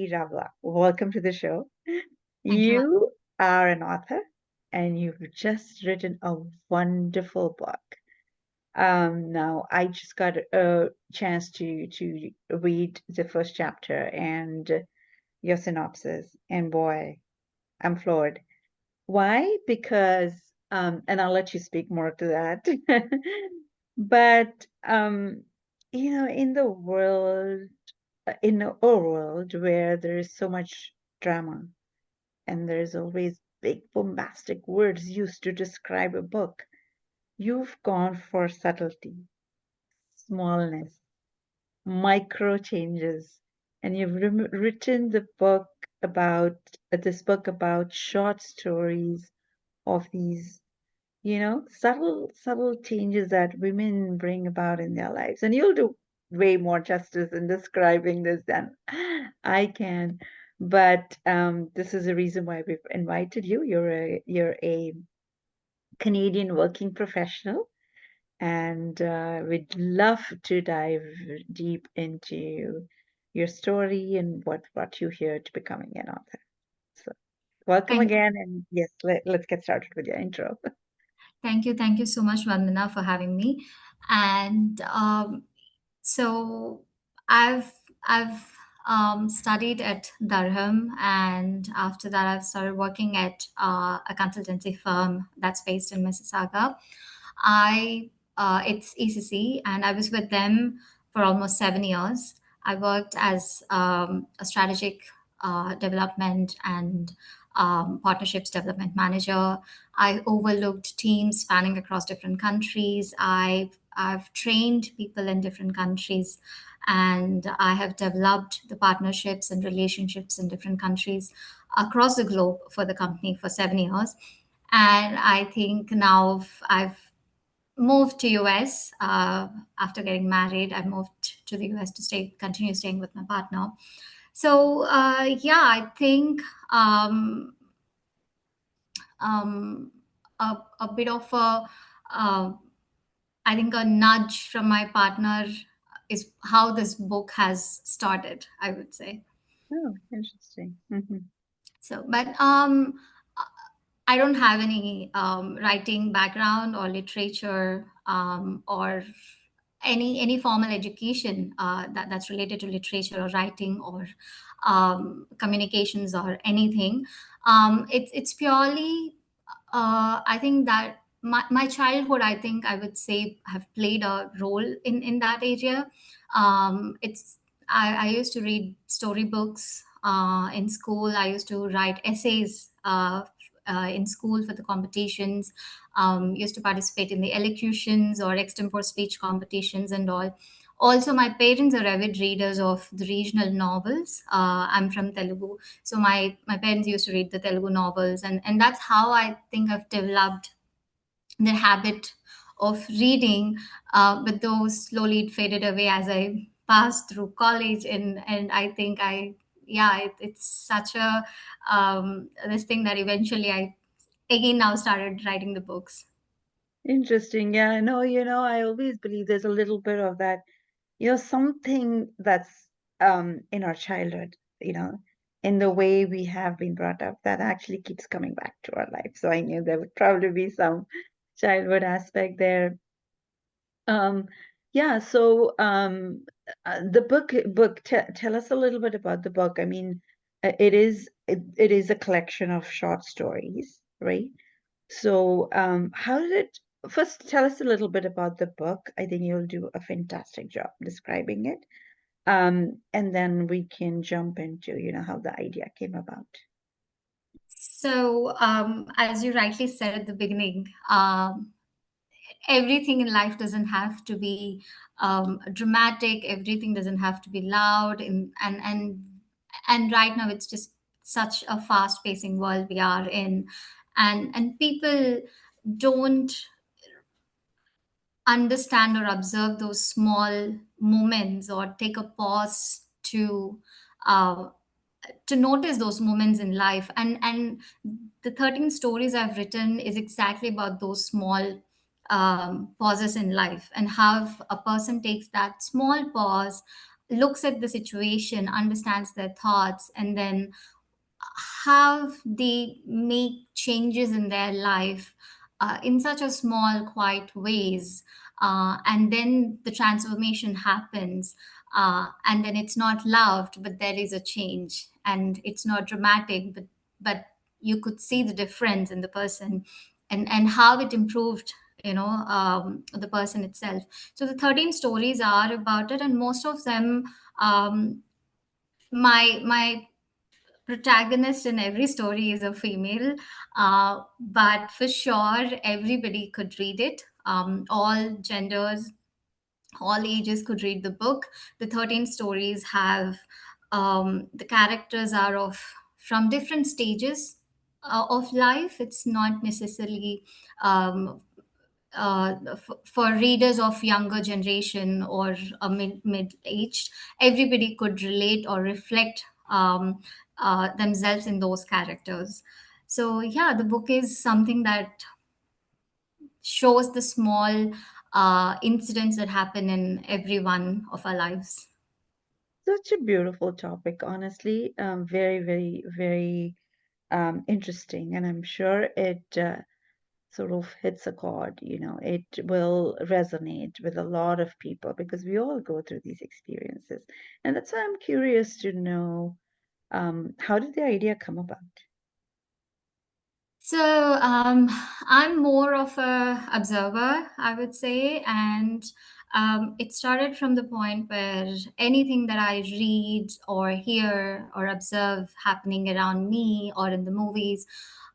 Ravula. Welcome to the show. Thank you. You are an author and you've just written a wonderful book. Now, I just got a chance to read the first chapter and your synopsis, and boy, I'm floored. Why? Because, and I'll let you speak more to that. But, in the world, in a world where there is so much drama and there's always big bombastic words used to describe a book, you've gone for subtlety, smallness, micro changes, and you've written about this book about short stories of these subtle changes that women bring about in their lives. And you'll do way more justice in describing this than I can. But this is the reason why we've invited you. You're a Canadian working professional, and we'd love to dive deep into your story and what brought you here to becoming an author. So welcome Thank again, and yes, let's get started with your intro. Thank you so much, Vandana, for having me. And so I've I've studied at Durham, and after that, I've started working at a consultancy firm that's based in Mississauga. I It's ECC, and I was with them for almost 7 years. I worked as a strategic development and partnerships development manager. I overlooked teams spanning across different countries. I've trained people in different countries, and I have developed the partnerships and relationships in different countries across the globe for the company for 7 years. And I think now I've moved to US after getting married. I moved to the US to continue staying with my partner. So yeah, I think um, a bit of uh, I think a nudge from my partner is how this book has started, I would say. Oh, interesting. So, but I don't have any writing background or literature or any formal education that's related to literature or writing or communications or anything. It's purely I think that my childhood, I think I would say, have played a role in that area. It's I used to read storybooks in school. I used to write essays in school for the competitions. Used to participate in the elocutions or extempore speech competitions and all. Also, my parents are avid readers of the regional novels. I'm from Telugu, so my parents used to read the Telugu novels, and that's how I think I've developed the habit of reading. But those slowly it faded away as I passed through college, and I think it's such a this thing that eventually I again now started writing the books. Interesting. Yeah, no, I always believe there's a little bit of that, something that's in our childhood, in the way we have been brought up that actually keeps coming back to our life. So I knew there would probably be some childhood aspect there. Um, yeah, so the book tell us a little bit about the book. I mean, it is a collection of short stories, right? So, how did it first tell us a little bit about the book? I think you'll do a fantastic job describing it. And then we can jump into, how the idea came about. So, as you rightly said at the beginning, everything in life doesn't have to be dramatic. Everything doesn't have to be loud. And right now, it's just such a fast-pacing world we are in, and people don't understand or observe those small moments or take a pause uh, to notice those moments in life. And the 13 stories I've written is exactly about those small pauses in life, and how a person takes that small pause, looks at the situation, understands their thoughts, and then how they make changes in their life in such a small, quiet ways. And then the transformation happens. And then it's not loved, but there is a change. And it's not dramatic, but you could see the difference in the person, and how it improved, the person itself. So the 13 stories are about it, and most of them, um, my protagonist in every story is a female, but for sure everybody could read it. All genders, all ages could read the book. The 13 stories have, the characters are of from different stages of life. It's not necessarily um, for readers of younger generation or a mid aged. Everybody could relate or reflect themselves in those characters. So yeah, the book is something that shows the small incidents that happen in every one of our lives. Such a beautiful topic, honestly. Very, very, very interesting, and I'm sure it sort of hits a chord. It will resonate with a lot of people because we all go through these experiences, and that's why I'm curious to know how did the idea come about? So I'm more of a observer, I would say, and it started from the point where anything that I read or hear or observe happening around me or in the movies,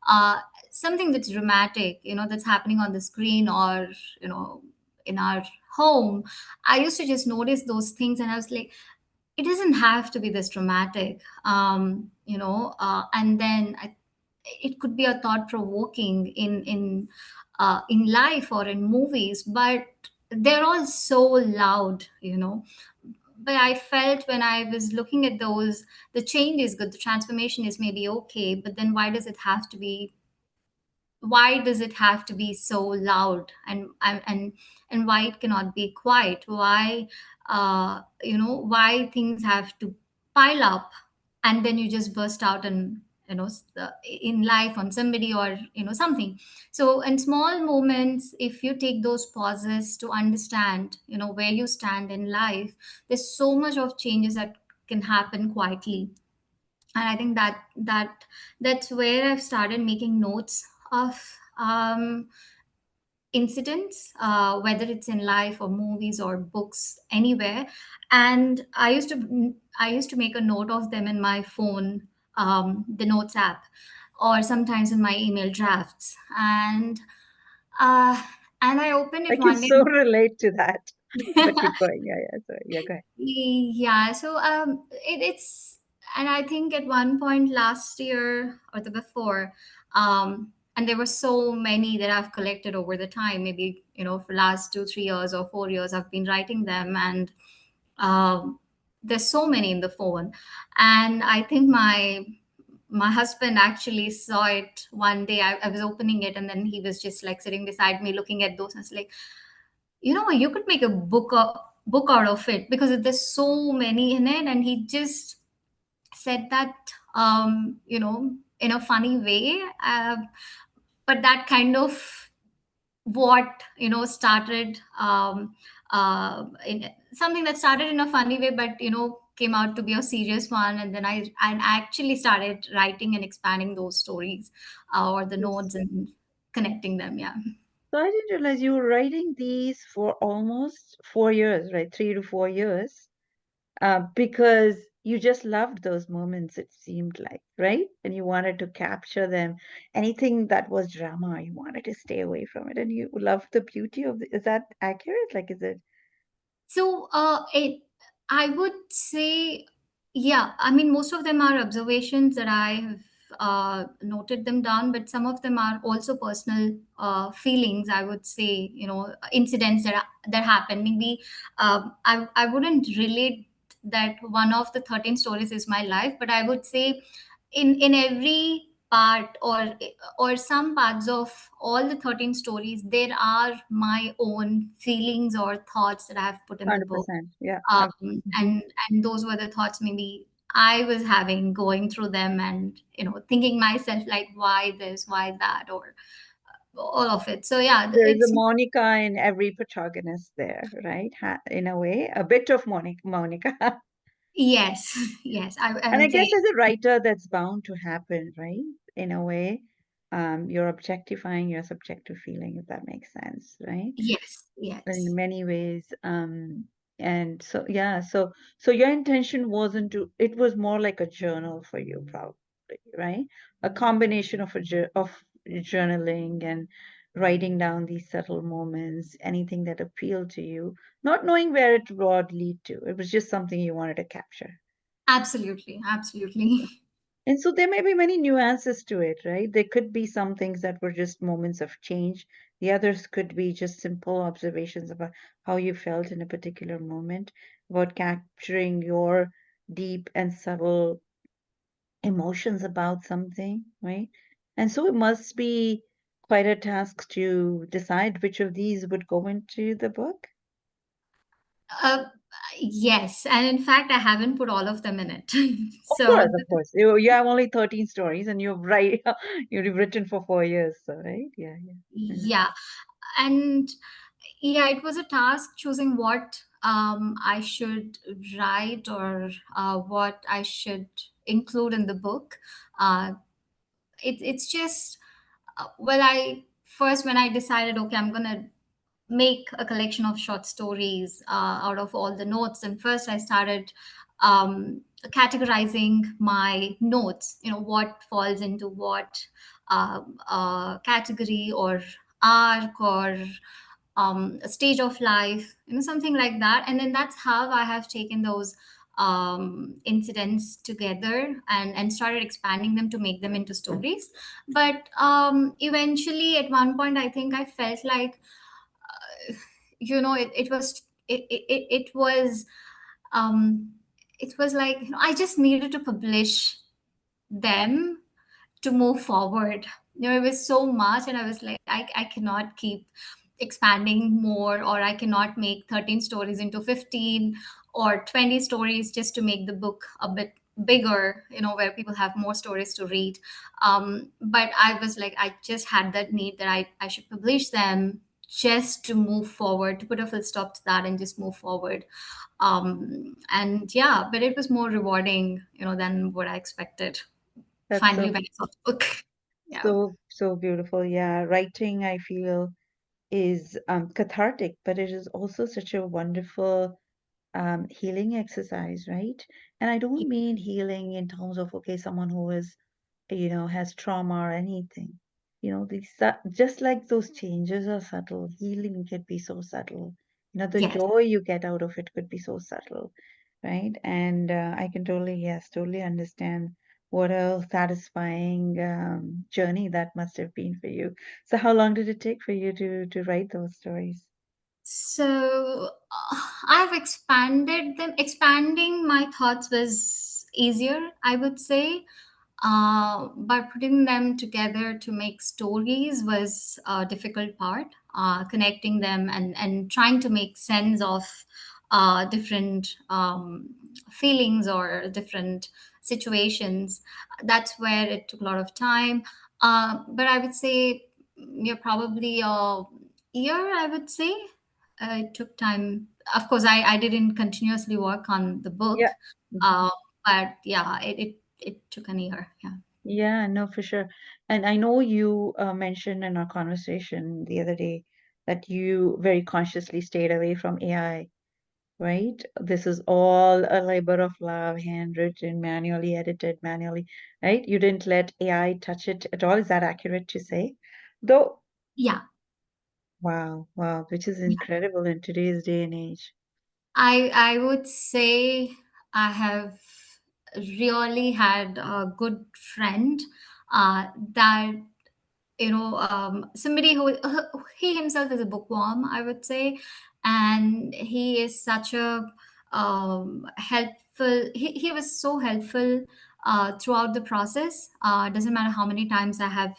uh, something that's dramatic, that's happening on the screen or you know in our home, I used to just notice those things, and I was like, it doesn't have to be this dramatic, and then it could be a thought provoking in life or in movies, but they're all so loud, but I felt when I was looking at those, the change is good, the transformation is maybe okay, but then why does it have to be so loud, and why it cannot be quiet, why things have to pile up, and then you just burst out and in life on somebody or something. So in small moments, if you take those pauses to understand where you stand in life, there's so much of changes that can happen quietly. And I think that's where I've started making notes of incidents, whether it's in life or movies or books, anywhere. And I used to make a note of them in my phone, the notes app, or sometimes in my email drafts. Uh, and I opened I it can one day. so relate to that. But keep going. Yeah, yeah. Sorry. Yeah, go ahead. Yeah, so it's, and I think at one point last year or the before, and there were so many that I've collected over the time, maybe for last 2 3 years or 4 years I've been writing them, and um, there's so many in the phone. And I think my husband actually saw it one day. I was opening it, and then he was just like sitting beside me looking at those, and it's like, you could make a book out of it because there's so many in it. And he just said that, in a funny way, but that kind of what started, in something that started in a funny way, but came out to be a serious one. And then I actually started writing and expanding those stories, or the Yes. notes, and connecting them. Yeah. So I didn't realize you were writing these for almost 4 years, right? 3 to 4 years, because you just loved those moments, it seemed like, right? And you wanted to capture them. Anything that was drama, you wanted to stay away from it, and you loved the beauty of it. Is that accurate? Like, is it? So, I would say, yeah. I mean, most of them are observations that I have noted them down, but some of them are also personal feelings. I would say, incidents that happen. Maybe I wouldn't relate that one of the 13 stories is my life, but I would say in every part, or some parts of all the 13 stories, there are my own feelings or thoughts that I have put in the book. 100%. Yeah. um, Mhm. and those were the thoughts maybe I was having, going through them, and thinking myself like, why this, why that, or all of it. So yeah, There's a it's Monica in every protagonist there, right? In a way, a bit of Monica. yes, yes, I And I would say guess as a writer, that's bound to happen, right? In a way, you're objectifying your subjective feeling, if that makes sense, right? yes, In yes. many ways. And so, yeah, so your intention wasn't to, it was more like a journal for you, probably, right? A combination of of journaling and writing down these subtle moments, anything that appealed to you, not knowing where it would lead to. It was just something you wanted to capture. Absolutely, absolutely. And so there may be many nuances to it, right? There could be some things that were just moments of change. The others could be just simple observations about how you felt in a particular moment, about capturing your deep and subtle emotions about something, right? And so it must be quite a task to decide which of these would go into the book. uh, yes, and in fact I haven't put all of them in it. Of So course, of course. You have only 13 stories and you've you've written for 4 years, so right? Yeah, yeah. yeah, and yeah, it was a task choosing what I should write, or what I should include in the book. It's just, well, I first, when I decided, okay, I'm gonna make a collection of short stories out of all the notes. And first, I started categorizing my notes. What falls into what category, or arc, or a stage of life, something like that. And then that's how I have taken those incidents together, and started expanding them to make them into stories. But eventually, at one point, I think I felt like, it, it was like, I just needed to publish them to move forward. It was so much, and I was like, I cannot keep expanding more, or I cannot make 13 stories into 15 or 20 stories just to make the book a bit bigger, where people have more stories to read. But I was like, I just had that need that I should publish them, just to move forward, to put a full stop to that and just move forward. And yeah, but it was more rewarding, than what I expected, That's finally so when I saw the book. Yeah. so beautiful. Yeah, writing, I feel, is cathartic, but it is also such a wonderful healing exercise, right? And I don't mean healing in terms of, okay, someone who is, has trauma or anything. Just like those changes are subtle, healing can be so subtle. The Yes. joy you get out of it could be so subtle, right? And I can totally, yes, totally understand what a satisfying journey that must have been for you. So how long did it take for you to write those stories? So I've expanded them. Expanding my thoughts was easier, I would say. But putting them together to make stories was a difficult part. Connecting them, and trying to make sense of different feelings or different situations. That's where it took a lot of time. But I would say, yeah, probably a year, I would say. It took time. Of course, I didn't continuously work on the Yeah. book, Mhm. uh, but yeah, it took an year. Yeah. Yeah, no, for sure. And I know you mentioned in our conversation the other day that you very consciously stayed away from AI, right? This is all a labor of love, handwritten, manually edited, manually, right? You didn't let AI touch it at all. Is that accurate to say? Though, Yeah. wow, wow, which is incredible in today's day and age. I would say I have really had a good friend, that, somebody who he himself is a bookworm, I would say. And he is such a helpful, he was so helpful throughout the process. Doesn't matter how many times I have,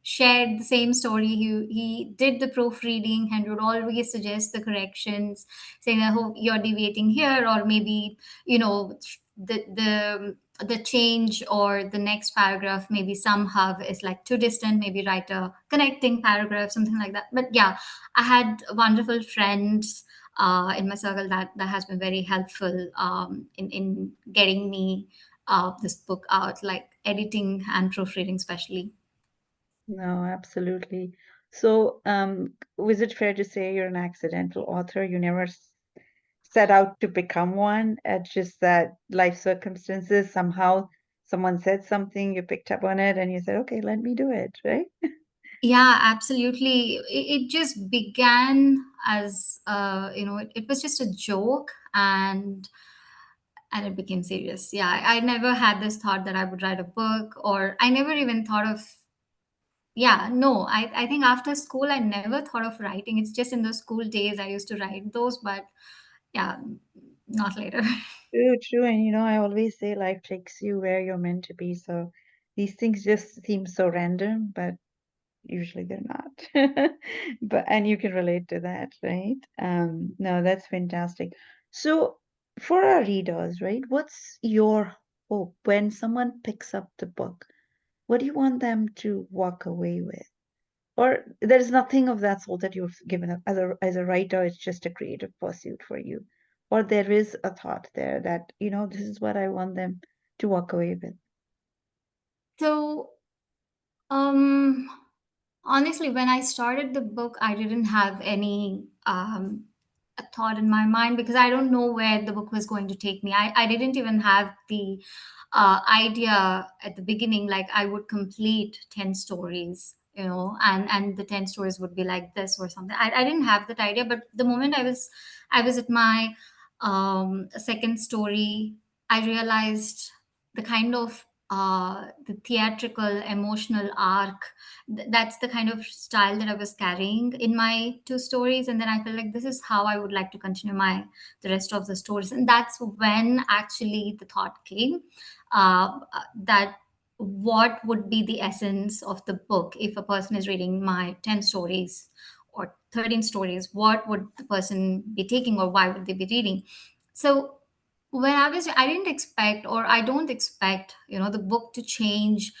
shared the same story. He did the proofreading and would always suggest the corrections, saying, "I hope you're deviating here," or maybe, the change or the next paragraph, maybe somehow is like too distant. Maybe write a connecting paragraph, something like that. But yeah, I had wonderful friends in my circle that has been very helpful in getting me this book out, like editing and proofreading, especially. No, absolutely. So, was it fair to say you're an accidental author? You never set out to become one. It's just that life circumstances, somehow someone said something, you picked up on it, and you said, okay, let me do it, right? Yeah, absolutely. It just began as it was just a joke, and it became serious. Yeah, I never had this thought that I would write a book, or I never even thought of. Yeah, no, I think after school I never thought of writing. It's just in the school days I used to write those, but yeah, not later. True, true. And I always say life takes you where you're meant to be. So these things just seem so random, but usually they're not. But and you can relate to that, right? No, that's fantastic. So for our readers, right, what's your hope when someone picks up the book? What do you want them to walk away with? Or there's nothing of that sort that you've given up as a writer, it's just a creative pursuit for you. Or there is a thought there that, this is what I want them to walk away with. So, um, honestly, when I started the book, I didn't have any a thought in my mind because I don't know where the book was going to take me. I didn't even have the idea at the beginning, like I would complete 10 stories, and the 10 stories would be like this or something. I didn't have that idea, but the moment I was at my second story, I realized the kind of the theatrical emotional arc. That's the kind of style that I was carrying in my two stories, and then I felt like this is how I would like to continue my the rest of the stories. And that's when actually the thought came, that what would be the essence of the book if a person is reading my 10 stories or 13 stories, what would the person be taking, or why would they be reading? So when I didn't expect, or I don't expect, the book to change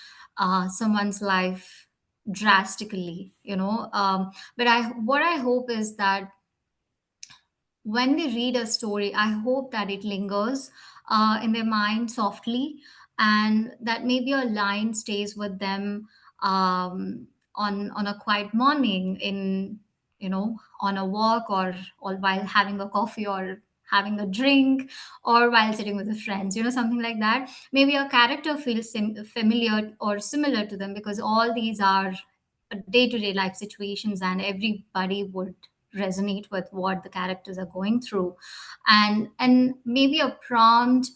someone's life drastically, but what I hope is that when they read a story, I hope that it lingers in their mind softly, and that maybe a line stays with them on a quiet morning, in on a walk, or while having a coffee, or having a drink, or while sitting with the friends, something like that. Maybe a character feels familiar or similar to them, because all these are day-to-day life situations, and everybody would resonate with what the characters are going through. And maybe a prompt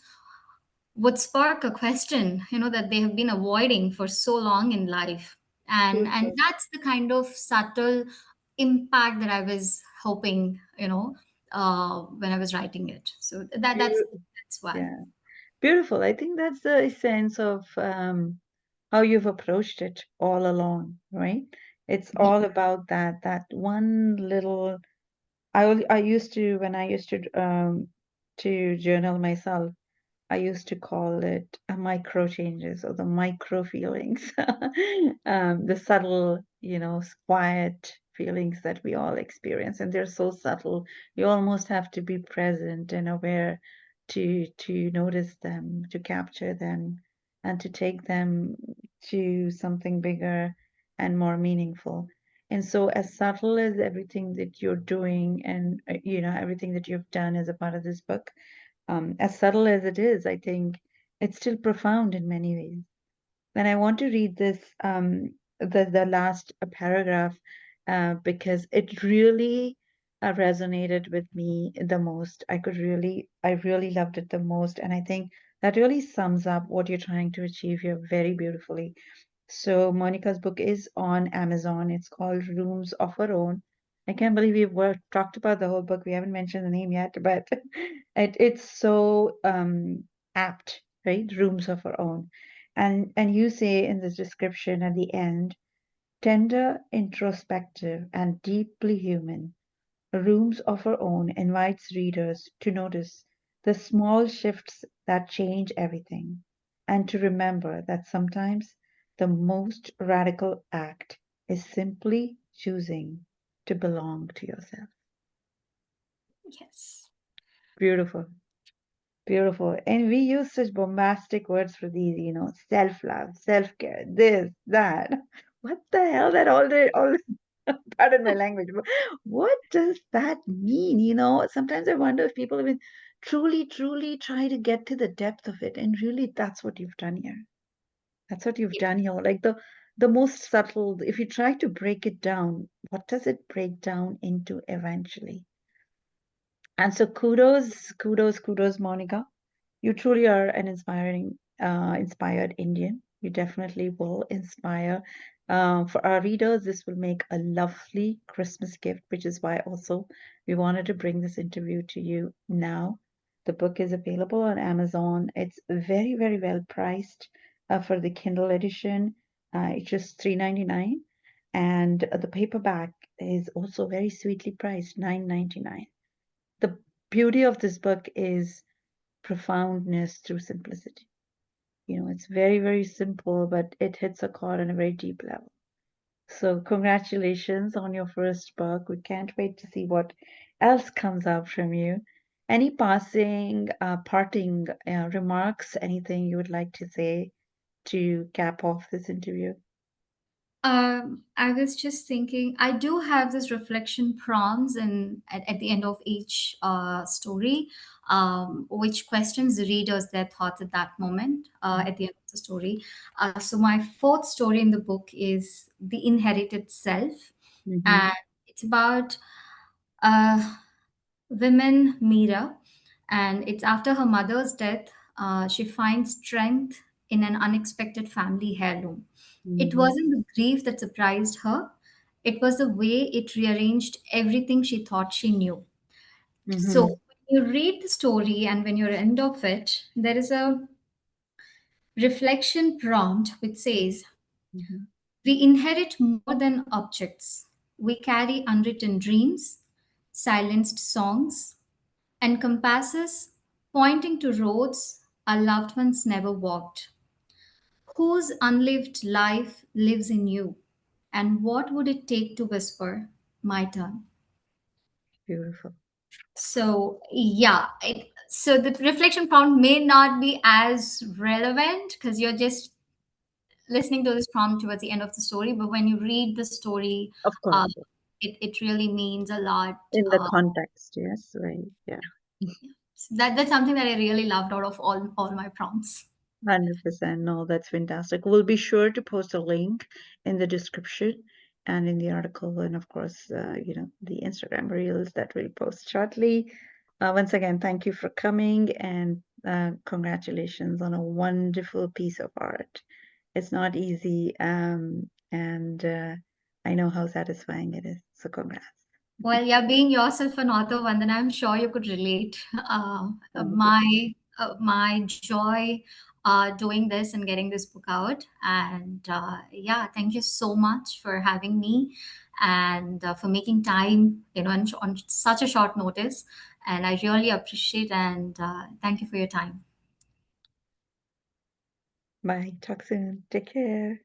would spark a question, that they have been avoiding for so long in life. And Beautiful. that's the kind of subtle impact that I was hoping, when I was writing it. So that's why. Yeah, beautiful. I think that's the essence of how you've approached it all along, right? It's all about that one little. I used to when I used to journal myself. I used to call it micro changes or the micro feelings, the subtle, quiet feelings that we all experience, and they're so subtle. You almost have to be present and aware to notice them, to capture them, and to take them to something bigger and more meaningful. And so, as subtle as everything that you're doing, and everything that you've done as a part of this book, as subtle as it is, I think it's still profound in many ways. And I want to read this, the last paragraph, because it really resonated with me the most. I really loved it the most, and I think that really sums up what you're trying to achieve here very beautifully. So Monica's book is on Amazon. It's called Rooms of Her Own. I can't believe talked about the whole book. We haven't mentioned the name yet, but it's so apt. right? Rooms of our own. And you say in this description at the end, tender, introspective, and deeply human, Rooms of Our Own invites readers to notice the small shifts that change everything, and to remember that sometimes the most radical act is simply choosing to belong to yourself. Yes. Beautiful. Beautiful. And we use such bombastic words for these, self-love, self-care, this, that. What the hell that all pardon my language, but what does that mean? Sometimes I wonder if people even truly, truly try to get to the depth of it. And really, that's what you've done here. That's what you've done here. Like the most subtle, if you try to break it down, what does it break down into eventually? And so kudos, kudos, kudos, Monica. You truly are an inspired Indian. You definitely will inspire. For our readers, this will make a lovely Christmas gift, which is why also we wanted to bring this interview to you now. The book is available on Amazon. It's very, very well priced for the Kindle edition. It's just $3.99, and the paperback is also very sweetly priced, $9.99. The beauty of this book is profoundness through simplicity. It's very, very simple, but it hits a chord on a very deep level. So, congratulations on your first book. We can't wait to see what else comes out from you. Any parting remarks, anything you would like to say to cap off this interview? I was just thinking, I do have this reflection prompts at the end of each story, which questions the readers their thoughts at that moment at the end of the story. So my fourth story in the book is The Inherited Self, Mm-hmm. and it's about uh, women Meera, and it's after her mother's death. She finds strength in an unexpected family heirloom. It Mm-hmm. wasn't the grief that surprised her, it was the way it rearranged everything she thought she knew. So, Mm-hmm. when you read the story and when you're end of it, there is a reflection prompt which says, Mm-hmm. we inherit more than objects. We carry unwritten dreams, silenced songs, and compasses pointing to roads our loved ones never walked. Whose unlived life lives in you? And what would it take to whisper, my turn? Beautiful. So, yeah, so the reflection prompt may not be as relevant because you're just listening to this prompt towards the end of the story, but when you read the story, Of uh, course. it really means a lot. In the context, yes, right. Yeah. So that's something that I really loved out of all my prompts. 100%. No, that's fantastic. We'll be sure to post a link in the description and in the article, and of course, the Instagram reels that we'll post shortly. Once again, thank you for coming, and congratulations on a wonderful piece of art. It's not easy, and I know how satisfying it is. So, congrats. Well, yeah, being yourself an author, Vandana, I'm sure you could relate. Thank you. My joy doing this and getting this book out, and yeah, thank you so much for having me and for making time, on such a short notice. And I really appreciate and thank you for your time. Bye. Talk soon. Take care.